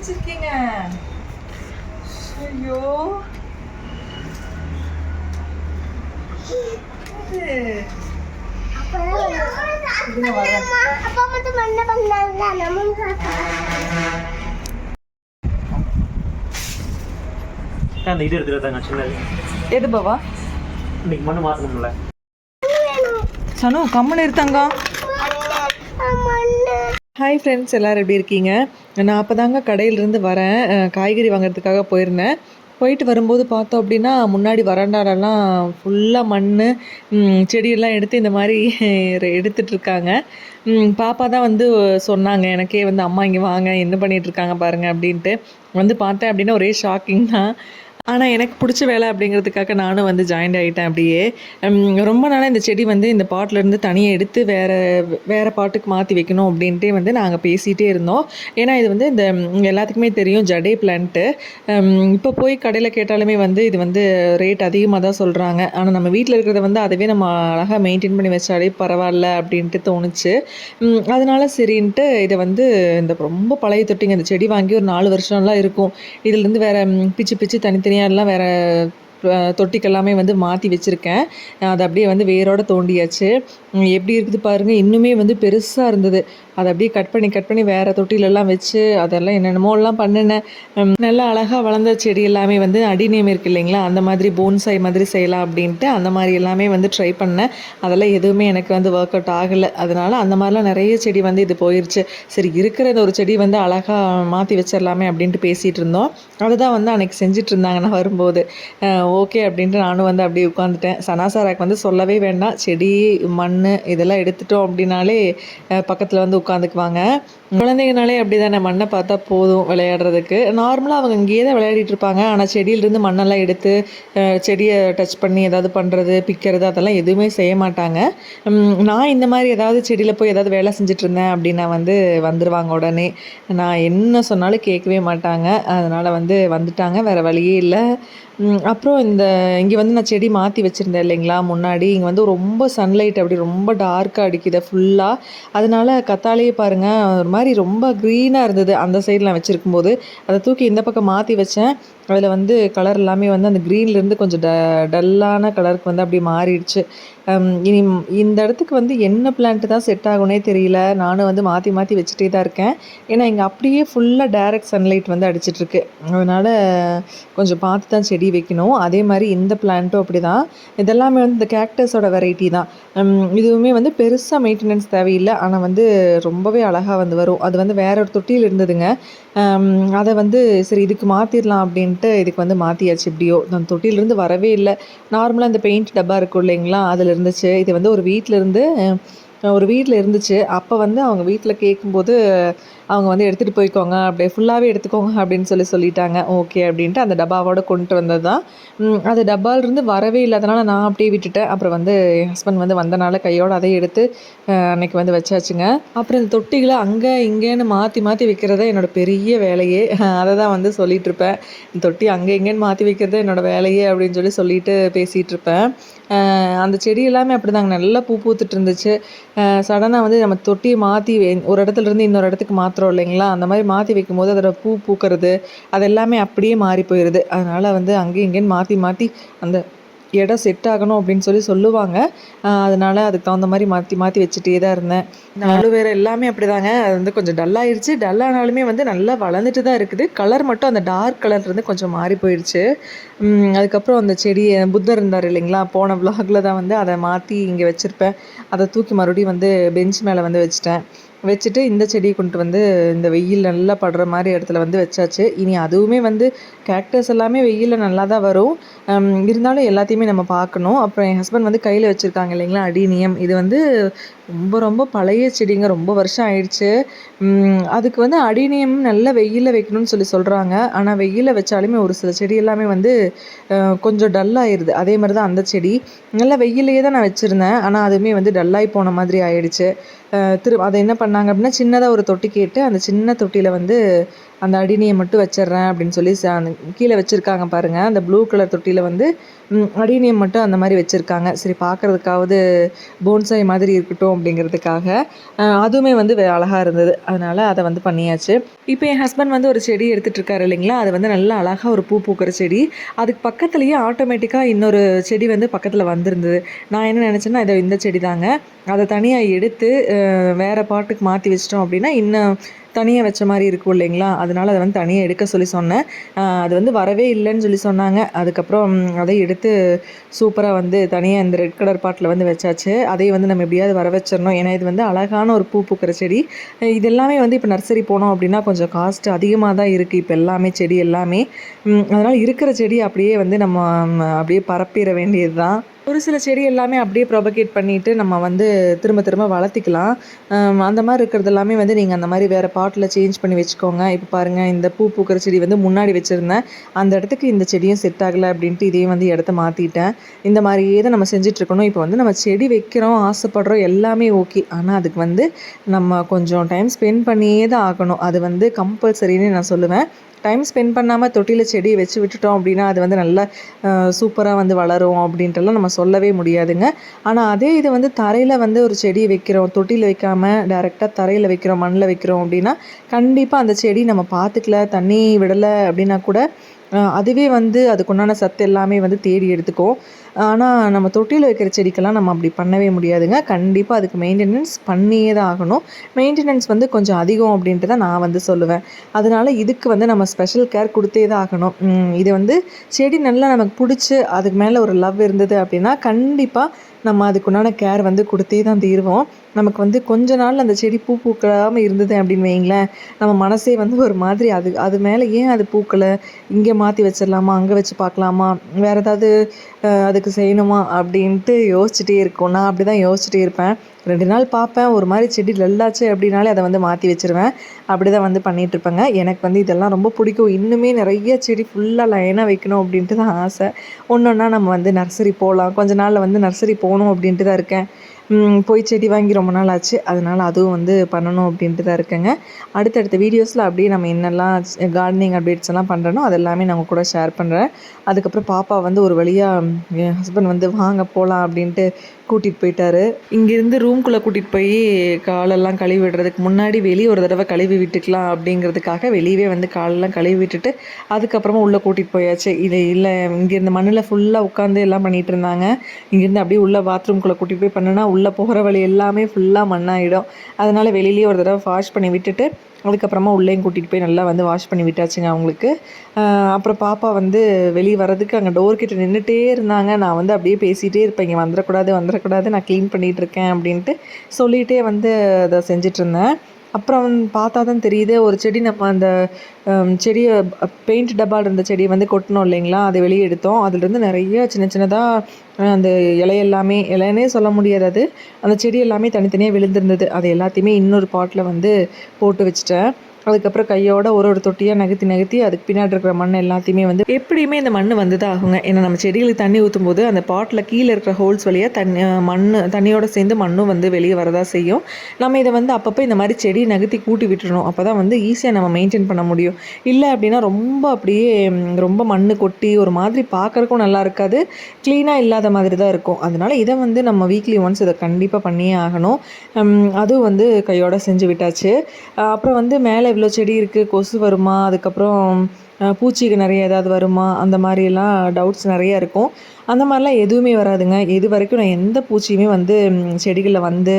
வச்சிருக்கீங்க? ஐயோ அந்த இது எடுத்துட்டாங்க சின்னது. எது பாவா? இன்னைக்கு மண்ணு மாற்றணும்ல. சனு கம்மன் இருத்தாங்க. ஹாய் ஃப்ரெண்ட்ஸ், எல்லோரும் எப்படி இருக்கீங்க? நான் அப்போ தாங்க கடையிலேருந்து வரேன். காய்கறி வாங்குறதுக்காக போயிருந்தேன். போயிட்டு வரும்போது பார்த்தோம் அப்படின்னா முன்னாடி வராண்டாலெல்லாம் ஃபுல்லாக மண், செடியெல்லாம் எடுத்து இந்த மாதிரி எடுத்துகிட்ருக்காங்க. பாப்பா தான் வந்து சொன்னாங்க எனக்கே வந்து, அம்மா இங்கே வாங்க என்ன பண்ணிகிட்ருக்காங்க பாருங்கள் அப்படின்ட்டு. வந்து பார்த்தேன் அப்படின்னா ஒரே ஷாக்கிங் தான். ஆனால் எனக்கு பிடிச்ச வேலை அப்படிங்கிறதுக்காக நானும் வந்து ஜாயின்ட் ஆகிட்டேன் அப்படியே. ரொம்ப நாளாக இந்த செடி வந்து இந்த பாட்டிலேருந்து தனியாக எடுத்து வேறு பாட்டுக்கு மாற்றி வைக்கணும் அப்படின்ட்டே வந்து நாங்கள் பேசிகிட்டே இருந்தோம். ஏன்னா இது வந்து இந்த எல்லாத்துக்குமே தெரியும் ஜடே பிளான்ட்டு. இப்போ போய் கடையில் கேட்டாலுமே வந்து இது வந்து ரேட் அதிகமாக தான் சொல்கிறாங்க. ஆனால் நம்ம வீட்டில் இருக்கிறத வந்து அதுவே நம்ம அழகாக மெயின்டைன் பண்ணி வச்சாலே பரவாயில்ல அப்படின்ட்டு தோணுச்சு. அதனால சரின்ட்டு இதை வந்து இந்த ரொம்ப பழைய தொட்டிங்க, இந்த செடி வாங்கி ஒரு 4 வருஷம்லாம் இருக்கும். இதுலேருந்து வேறு பிச்சு பிச்சு தனித்தனியாக எல்லாம் வேறு தொட்டிக்கெல்லாமே வந்து மாற்றி வச்சுருக்கேன். அதை அப்படியே வந்து வேரோடு தோண்டியாச்சு. எப்படி இருக்குது பாருங்கள், இன்னுமே வந்து பெருசாக இருந்தது. அதை அப்படியே கட் பண்ணி வேறு தொட்டிலெல்லாம் வச்சு அதெல்லாம் என்னென்னமோலாம் பண்ணினேன். நல்லா அழகாக வளர்ந்த செடி எல்லாமே வந்து அடிநேம் இருக்குது இல்லைங்களா, அந்த மாதிரி போன்சாய் மாதிரி செய்யலாம் அப்படின்ட்டு அந்த மாதிரி எல்லாமே வந்து ட்ரை பண்ணேன். அதெல்லாம் எதுவுமே எனக்கு வந்து ஒர்க் அவுட் ஆகலை. அதனால் அந்த மாதிரிலாம் நிறைய செடி வந்து இது போயிடுச்சு. சரி, இருக்கிற ஒரு செடி வந்து அழகாக மாற்றி வச்சிடலாமே அப்படின்ட்டு பேசிகிட்டு இருந்தோம். அதுதான் வந்து அன்றைக்கி செஞ்சுட்டு இருந்தாங்க. நான் வரும்போது ஓகே அப்படின்ட்டு நானும் வந்து அப்படியே உட்காந்துட்டேன். சனாசாராக்கு வந்து சொல்லவே வேண்டாம், செடி மண் இதெல்லாம் எடுத்துட்டோம் அப்படின்னாலே பக்கத்தில் வந்து உட்காந்துக்குவாங்க. குழந்தைங்கனாலே அப்படி தானே, மண்ணை பார்த்தா போதும் விளையாடுறதுக்கு. நார்மலாக அவங்க இங்கேயே தான் விளையாடிட்டு இருப்பாங்க. ஆனால் செடியிலிருந்து மண்ணெல்லாம் எடுத்து செடியை டச் பண்ணி ஏதாவது பண்ணுறது, பிக்கிறது அதெல்லாம் எதுவுமே செய்ய மாட்டாங்க. நான் இந்த மாதிரி ஏதாவது செடியில் போய் ஏதாவது வேலை செஞ்சுட்டு இருந்தேன் அப்படின்னா வந்து வந்துடுவாங்க உடனே. நான் என்ன சொன்னாலும் கேட்கவே மாட்டாங்க. அதனால் வந்து வந்துட்டாங்க, வேறு வழியே இல்லை. அப்புறம் இங்கே வந்து நான் செடி மாற்றி வச்சுருந்தேன் இல்லைங்களா முன்னாடி, இங்கே வந்து ரொம்ப சன்லைட் அப்படி ரொம்ப டார்க்காக அடிக்குது ஃபுல்லாக. அதனால் கத்தாழையே பாருங்கள் ஒரு மாதிரி ரொம்ப க்ரீனாக இருந்தது அந்த சைடில் நான் வச்சுருக்கும்போது. அதை தூக்கி இந்த பக்கம் மாற்றி வச்சேன். அதில் வந்து கலர் எல்லாமே வந்து அந்த க்ரீன்லேருந்து கொஞ்சம் டல்லான கலருக்கு வந்து அப்படி மாறிடுச்சு. இனி இந்த இடத்துக்கு வந்து என்ன பிளான்ட்டு தான் செட் ஆகுனே தெரியல. நானும் வந்து மாற்றி வச்சுட்டே தான் இருக்கேன். ஏன்னா இங்கே அப்படியே ஃபுல்லாக டைரக்ட் சன்லைட் வந்து அடிச்சிட்ருக்கு. அதனால் கொஞ்சம் பார்த்து தான் செடி வைக்கணும். அதே மாதிரி இந்த பிளான்ட்டும் அப்படி தான். இதெல்லாமே வந்து இந்த கேக்டஸோட வெரைட்டி தான். இதுவுமே வந்து பெருசாக மெயின்டெனன்ஸ் தேவையில்லை. ஆனால் வந்து ரொம்பவே அழகாக வந்து வரும். அது வந்து வேற ஒரு தொட்டியில் இருந்ததுங்க. அதை வந்து சரி இதுக்கு மாற்றிடலாம் அப்படின்ட்டு இதுக்கு வந்து மாற்றியாச்சு. எப்படியோ நான் தொட்டியிலேருந்து வரவே இல்லை. நார்மலாக இந்த பெயிண்ட் டப்பா இருக்கும் இல்லைங்களா, அதில் இருந்துச்சு. இது வந்து ஒரு வீட்டில் இருந்துச்சு. அப்போ வந்து அவங்க வீட்டில் கேட்கும்போது அவங்க வந்து எடுத்துகிட்டு போய்க்கோங்க, அப்படியே ஃபுல்லாகவே எடுத்துக்கோங்க அப்படின்னு சொல்லிட்டாங்க. ஓகே அப்படின்ட்டு அந்த டப்பாவோடு கொண்டு வந்தது தான். அது டப்பாலிருந்து வரவே இல்லாதனால நான் அப்படியே விட்டுட்டேன். அப்புறம் வந்து என் ஹஸ்பண்ட் வந்து வந்தனால கையோடு அதை எடுத்து அன்றைக்கி வந்து வச்சாச்சுங்க. அப்புறம் இந்த தொட்டிகளை அங்கே இங்கேன்னு மாற்றி வைக்கிறதா என்னோடய பெரிய வேலையே. அதை தான் வந்து சொல்லிகிட்ருப்பேன், தொட்டி அங்கே இங்கேன்னு மாற்றி வைக்கிறது என்னோடய வேலையே அப்படின்னு சொல்லிட்டு பேசிகிட்டு இருப்பேன். அந்த செடி எல்லாமே அப்படி தாங்க நல்லா பூ பூத்துட்டு இருந்துச்சு. சடனாக வந்து நம்ம தொட்டியை மாற்றி ஒரு இடத்துலேருந்து இன்னொரு இடத்துக்கு மாற்றுறோம் இல்லைங்களா, அந்த மாதிரி மாற்றி வைக்கும்போது அதோட பூ பூக்கிறது அது எல்லாமே அப்படியே மாறி போயிடுது. அதனால் வந்து அங்கேயும் இங்கேன்னு மாற்றி அந்த இடம் செட் ஆகணும் அப்படின்னு சொல்லுவாங்க. அதனால் அதுக்கு தகுந்த மாதிரி மாற்றி வச்சுட்டே தான் இருந்தேன். வேறு எல்லாமே அப்படி தாங்க. அது வந்து கொஞ்சம் டல்லாகிடுச்சு. டல்லானாலுமே வந்து நல்லா வளர்ந்துட்டு தான் இருக்குது. கலர் மட்டும் அந்த டார்க் கலர்லேருந்து கொஞ்சம் மாறி போயிடுச்சு. அதுக்கப்புறம் அந்த செடி புத்தர் இருந்தார் இல்லைங்களா, போன விலாகில் தான் வந்து அதை மாற்றி இங்கே வச்சுருப்பேன். அதை தூக்கி மறுபடியும் வந்து பெஞ்ச் மேலே வந்து வச்சுட்டு இந்த செடியை கொண்டு வந்து இந்த வெயில் நல்லா படுற மாதிரி இடத்துல வந்து வச்சாச்சு. இனி அதுவுமே வந்து கேக்டஸ் எல்லாமே வெயிலில் நல்லா தான் வரும். இருந்தாலும் எல்லாத்தையுமே நம்ம பார்க்கணும். அப்புறம் என் ஹஸ்பண்ட் வந்து கையில் வச்சுருக்காங்க இல்லைங்களா அடினியம், இது வந்து ரொம்ப ரொம்ப பழைய செடிங்க, ரொம்ப வருஷம் ஆயிடுச்சு. அதுக்கு வந்து அடினியம் நல்லா வெயிலில் வைக்கணும்னு சொல்கிறாங்க. ஆனால் வெயிலில் வச்சாலுமே ஒரு சில செடி எல்லாமே வந்து கொஞ்சம் டல்லாகிடுது. அதே மாதிரி தான் அந்த செடி நல்லா வெயிலையே தான் நான் வச்சுருந்தேன். ஆனால் அதுவுமே வந்து டல்லாகி போன மாதிரி ஆயிடுச்சு. அதை என்ன பண்ணாங்க அப்படின்னா சின்னதாக ஒரு தொட்டி கேட்டு அந்த சின்ன தொட்டியில் வந்து அந்த அடினியை மட்டும் வச்சிடுறேன் அப்படின்னு சொல்லி கீழே வச்சுருக்காங்க பாருங்கள். அந்த ப்ளூ கலர் தொட்டியில் வந்து அடினியம் மட்டும் அந்த மாதிரி வச்சுருக்காங்க. சரி பார்க்குறதுக்காவது போன்சாய் மாதிரி இருக்கட்டும் அப்படிங்கிறதுக்காக. அதுவுமே வந்து அழகாக இருந்தது. அதனால் அதை வந்து பண்ணியாச்சு. இப்போ என் ஹஸ்பண்ட் வந்து ஒரு செடி எடுத்துகிட்டு இருக்காரு இல்லைங்களா, அது வந்து நல்லா அழகாக ஒரு பூ பூக்கிற செடி. அதுக்கு பக்கத்துலேயே ஆட்டோமேட்டிக்காக இன்னொரு செடி வந்து பக்கத்தில் வந்திருந்தது. நான் என்ன நினச்சேன்னா இந்த செடி தாங்க. அதை தனியாக எடுத்து வேறு பாட்டுக்கு மாற்றி வச்சிட்டோம் அப்படின்னா இன்னும் தனியாக வச்ச மாதிரி இருக்கும் இல்லைங்களா, அதனால் அதை வந்து தனியாக எடுக்க சொல்லி சொன்னேன். அது வந்து வரவே இல்லைன்னு சொல்லி சொன்னாங்க. அதுக்கப்புறம் அதை எடுத்து சூப்பராக வந்து தனியாக இந்த ரெட் கலர் பாட்டில் வந்து வச்சாச்சு. அதையும் வந்து நம்ம எப்படியாவது வர வச்சிடணும். ஏன்னா இது வந்து அழகான ஒரு பூ பூக்கிற செடி. இது எல்லாமே வந்து இப்போ நர்சரி போனோம் அப்படின்னா கொஞ்சம் காஸ்ட் அதிகமாக தான் இருக்குது இப்போ எல்லாமே செடி எல்லாமே. அதனால் இருக்கிற செடி அப்படியே வந்து நம்ம அப்படியே பரப்பிட வேண்டியது தான். ஒரு சில செடி எல்லாமே அப்படியே ப்ரொபகேட் பண்ணிவிட்டு நம்ம வந்து திரும்ப திரும்ப வளர்த்திக்கலாம். அந்த மாதிரி இருக்கிறது எல்லாமே வந்து நீங்கள் அந்த மாதிரி வேறு பாட்டில் சேஞ்ச் பண்ணி வச்சுக்கோங்க. இப்போ பாருங்கள், இந்த பூ பூக்கிற செடி வந்து முன்னாடி வச்சுருந்தேன். அந்த இடத்துக்கு இந்த செடியும் செட் ஆகலை அப்படின்ட்டு இதையும் வந்து இடத்த மாற்றிட்டேன். இந்த மாதிரியே தான் நம்ம செஞ்சிட்ருக்கணும். இப்போ வந்து நம்ம செடி வைக்கிறோம், ஆசைப்படுறோம், எல்லாமே ஓகே. ஆனால் அதுக்கு வந்து நம்ம கொஞ்சம் டைம் ஸ்பெண்ட் பண்ணியே தான் ஆகணும். அது வந்து கம்பல்சரின்னு நான் சொல்லுவேன். டைம் ஸ்பெண்ட் பண்ணாமல் தொட்டியில் செடியை வச்சு விட்டுட்டோம் அப்படின்னா அது வந்து நல்லா சூப்பராக வந்து வளரும் அப்படின்ட்டுலாம் நம்ம சொல்லவே முடியாதுங்க. ஆனால் அதே இது வந்து தரையில் வந்து ஒரு செடி வைக்கிறோம், தொட்டியில் வைக்காமல் டைரெக்டாக தரையில் வைக்கிறோம், மண்ணில் வைக்கிறோம் அப்படின்னா கண்டிப்பாக அந்த செடி நம்ம பார்த்துக்கல, தண்ணி விடலை அப்படின்னா கூட அதுவே வந்து அதுக்குண்டான சத்து எல்லாமே வந்து தேடி எடுத்துக்கும். ஆனால் நம்ம தொட்டியில் வைக்கிற செடிக்கெல்லாம் நம்ம அப்படி பண்ணவே முடியாதுங்க. கண்டிப்பாக அதுக்கு மெயின்டெனன்ஸ் பண்ணியே தான் ஆகணும். மெயின்டெனன்ஸ் வந்து கொஞ்சம் அதிகம் அப்படின்ட்டு தான் நான் வந்து சொல்லுவேன். அதனால் இதுக்கு வந்து நம்ம ஸ்பெஷல் கேர் கொடுத்தே தான் ஆகணும். இது வந்து செடி நல்லா நமக்கு பிடிச்சி அதுக்கு மேலே ஒரு லவ் இருந்தது அப்படின்னா கண்டிப்பாக நம்ம அதுக்குண்டான கேர் வந்து கொடுத்தே தான் தீருவோம். நமக்கு வந்து கொஞ்ச நாள் அந்த செடி பூ பூக்காமல் இருந்தது அப்படின்னு வைங்களேன், நம்ம மனசே வந்து ஒரு மாதிரி அது மேலே ஏன் அது பூக்கலை, இங்கே மாற்றி வச்சிடலாமா, அங்கே வச்சு பார்க்கலாமா, வேறு ஏதாவது அதுக்கு செய்யணுமா அப்படின்ட்டு யோசிச்சுட்டே இருக்கும். நான் அப்படி தான் யோசிச்சுட்டே இருப்பேன். 2 நாள் பார்ப்பேன், ஒரு மாதிரி செடி டல்லாச்சு அப்படின்னாலே அதை வந்து மாற்றி வச்சுருவேன். அப்படி தான் வந்து பண்ணிகிட்ருப்பேங்க. எனக்கு வந்து இதெல்லாம் ரொம்ப பிடிக்கும். இன்னுமே நிறைய செடி ஃபுல்லாக லைனாக வைக்கணும் அப்படின்ட்டு தான் ஆசை. ஒன்றா நம்ம வந்து நர்சரி போகலாம், கொஞ்ச நாளில் வந்து நர்சரி போகணும் அப்படின்ட்டு தான் இருக்கேன். போய் செடி வாங்கி ரொம்ப நாள் ஆச்சு. அதனால் அதுவும் வந்து பண்ணணும் அப்படின்ட்டு தான் இருக்கேங்க. அடுத்தடுத்த வீடியோஸில் அப்படியே நம்ம என்னெல்லாம் கார்டனிங் அப்டேட்ஸ் எல்லாம் பண்ணுறனோ அதெல்லாமே நான் உங்க கூட ஷேர் பண்ணுறேன். அதுக்கப்புறம் பாப்பா வந்து ஒரு வழியாக என் ஹஸ்பண்ட் வந்து வாங்க போகலாம் அப்படின்ட்டு கூட்டிகிட்டு போயிட்டாரு. இங்கேருந்து ரூம்குள்ளே கூட்டிகிட்டு போய் காலெல்லாம் கழுவி விடுறதுக்கு முன்னாடி வெளியே ஒரு தடவை கழுவி விட்டுக்கலாம் அப்படிங்கிறதுக்காக வெளியவே வந்து காலெல்லாம் கழுவி விட்டுட்டு அதுக்கப்புறமா உள்ளே கூட்டிகிட்டு போயாச்சு. இல்லை இங்கேருந்து மண்ணில் ஃபுல்லாக உட்காந்து எல்லாம் பண்ணிகிட்டு இருந்தாங்க. இங்கேருந்து அப்படியே உள்ளே பாத்ரூம்குள்ளே கூட்டிகிட்டு போய் பண்ணுனா உள்ளே போகிற வழி எல்லாமே ஃபுல்லாக மண்ணாயிடும். அதனால் வெளியிலேயே ஒரு தடவை வாஷ் பண்ணி விட்டுட்டு அதுக்கப்புறமா உள்ளேயும் கூட்டிகிட்டு போய் நல்லா வந்து வாஷ் பண்ணி விட்டாச்சுங்க அவங்களுக்கு. அப்புறம் பாப்பா வந்து வெளியே வர்றதுக்கு அங்கே டோர் கிட்ட நின்றுட்டே இருந்தாங்க. நான் வந்து அப்படியே பேசிகிட்டே இருப்பேன், இங்கே வந்துடக்கூடாது, நான் க்ளீன் பண்ணிகிட்ருக்கேன் அப்படின்ட்டு சொல்லிகிட்டே வந்து அதை செஞ்சிட்ருந்தேன். அப்புறம் பார்த்தா தான் தெரியுது, ஒரு செடி நம்ம அந்த செடியை பெயிண்ட் டப்பாவில் இருந்த செடியை வந்து கொட்டினோம் இல்லைங்களா, அதை வெளியே எடுத்தோம். அதுலேருந்து நிறைய சின்ன சின்னதாக அந்த இலையெல்லாமே இலைன்னே சொல்ல முடியாது, அது அந்த செடி எல்லாமே தனித்தனியாக விழுந்திருந்தது. அது எல்லாத்தையுமே இன்னொரு பாட்டில் வந்து போட்டு வச்சுட்டேன். அதுக்கப்புறம் கையோட ஒரு தொட்டியாக நகர்த்தி அதுக்கு பின்னாடி இருக்கிற மண் எல்லாத்தையுமே வந்து எப்படியுமே இந்த மண் வந்து தான் ஆகுங்க. ஏன்னா நம்ம செடிகளுக்கு தண்ணி ஊற்றும் போது அந்த பாட்டில் கீழே இருக்கிற ஹோல்ஸ் வழியாக தண்ணியோடு சேர்ந்து மண்ணும் வந்து வெளியே வரதான் செய்யும். நம்ம இதை வந்து அப்பப்போ இந்த மாதிரி செடி நகர்த்தி கூட்டி விட்டுறணும். அப்போ தான் வந்து ஈஸியாக நம்ம மெயின்டைன் பண்ண முடியும். இல்லை அப்படின்னா ரொம்ப மண் கொட்டி ஒரு மாதிரி பார்க்குறக்கும் நல்லா இருக்காது, க்ளீனாக இல்லாத மாதிரி தான் இருக்கும். அதனால் இதை வந்து நம்ம வீக்லி ஒன்ஸ் இதை கண்டிப்பாக பண்ணியே ஆகணும். அதுவும் வந்து கையோட செஞ்சு விட்டாச்சு. அப்புறம் வந்து மேலே இவ்வளோ செடி இருக்குது, கொசு வருமா, அதுக்கப்புறம் பூச்சிக்கு நிறைய ஏதாவது வருமா, அந்த மாதிரியெல்லாம் டவுட்ஸ் நிறையா இருக்கும். அந்த மாதிரிலாம் எதுவுமே வராதுங்க. இது வரைக்கும் நான் எந்த பூச்சியுமே வந்து செடிகளில் வந்து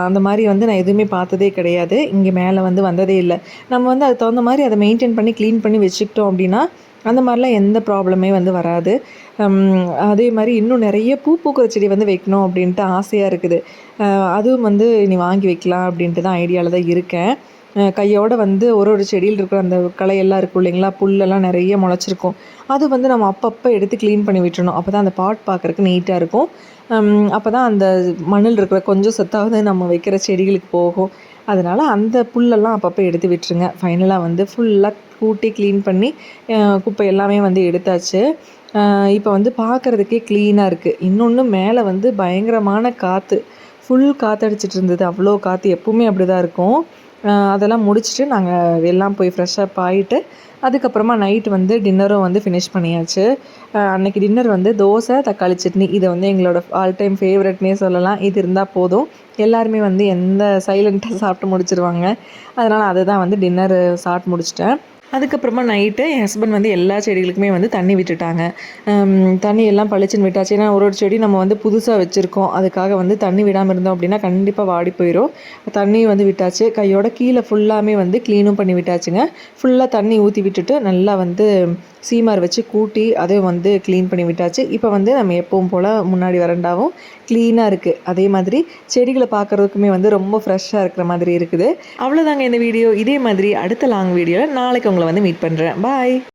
அந்த மாதிரி வந்து நான் எதுவுமே பார்த்ததே கிடையாது. இங்கே மேலே வந்து வந்ததே இல்லை. நம்ம வந்து அதுக்கு தகுந்த மாதிரி அதை மெயின்டைன் பண்ணி க்ளீன் பண்ணி வச்சுக்கிட்டோம் அப்படின்னா அந்த மாதிரிலாம் எந்த ப்ராப்ளமே வந்து வராது. அதே மாதிரி இன்னும் நிறைய பூக்கிற செடி வந்து வைக்கணும் அப்படின்ட்டு ஆசையாக இருக்குது. அதுவும் வந்து இனி வாங்கி வைக்கலாம் அப்படின்ட்டு தான் ஐடியாவில் தான் இருக்கேன். கையோடு வந்து ஒரு செடியில் இருக்கிற அந்த களையெல்லாம் இருக்கும் இல்லைங்களா, புல்லெல்லாம் நிறைய முளைச்சிருக்கும். அது வந்து நம்ம அப்பப்போ எடுத்து க்ளீன் பண்ணி விட்டுறணும். அப்போ தான் அந்த பாட் பார்க்குறக்கு நீட்டாக இருக்கும். அப்போ தான் அந்த மண்ணில் இருக்கிற கொஞ்சம் சத்தாவது நம்ம வைக்கிற செடிகளுக்கு போகும். அதனால் அந்த புல்லெல்லாம் அப்பப்போ எடுத்து விட்டுருங்க. ஃபைனலாக வந்து ஃபுல்லாக கூட்டி க்ளீன் பண்ணி குப்பை எல்லாமே வந்து எடுத்தாச்சு. இப்போ வந்து பார்க்குறதுக்கே க்ளீனாக இருக்குது. இன்னொன்று மேலே வந்து பயங்கரமான காற்று, ஃபுல் காற்றடிச்சிட்டு இருந்தது. அவ்வளோ காற்று, எப்பவுமே அப்படி தான் இருக்கும். அதெல்லாம் முடிச்சுட்டு நாங்கள் எல்லாம் போய் ஃப்ரெஷ் அப் ஆகிட்டு அதுக்கப்புறமா நைட் வந்து டின்னரும் வந்து ஃபினிஷ் பண்ணியாச்சு. அன்றைக்கி டின்னர் வந்து தோசை, தக்காளி சட்னி. இது வந்து எங்களோட ஆல் டைம் ஃபேவரட்னே சொல்லலாம். இது இருந்தால் போதும். எல்லாருமே வந்து சைலண்ட்டாக சாப்பிட்டு முடிச்சிருவாங்க. அதனால் அதுதான் வந்து டின்னர் சாப்பிட்டு முடிச்சிட்டேன். அதுக்கப்புறமா நைட்டு என் ஹஸ்பண்ட் வந்து எல்லா செடிகளுக்குமே வந்து தண்ணி விட்டுட்டாங்க. தண்ணி எல்லாம் பளிச்சுன்னு விட்டாச்சு. ஏன்னா ஒரு செடி நம்ம வந்து புதுசாக வச்சுருக்கோம். அதுக்காக வந்து தண்ணி விடாமல் இருந்தோம் அப்படின்னா கண்டிப்பாக வாடி போயிடும். தண்ணி வந்து விட்டாச்சு. கையோட கீழே ஃபுல்லாமே வந்து க்ளீனும் பண்ணி விட்டாச்சுங்க. ஃபுல்லாக தண்ணி ஊற்றி விட்டுட்டு நல்லா வந்து சீமார் வச்சு கூட்டி அதையும் வந்து க்ளீன் பண்ணி விட்டாச்சு. இப்போ வந்து நம்ம எப்பவும் போல் முன்னாடி வரண்டாவும் க்ளீனாக இருக்குது. அதே மாதிரி செடிகளை பார்க்குறதுக்குமே வந்து ரொம்ப ஃப்ரெஷ்ஷாக இருக்கிற மாதிரி இருக்குது. அவ்வளோதாங்க இந்த வீடியோ. இதே மாதிரி அடுத்த லாங் வீடியோவில் நாளைக்கு உங்களை வந்து மீட் பண்ணுறேன். பாய்.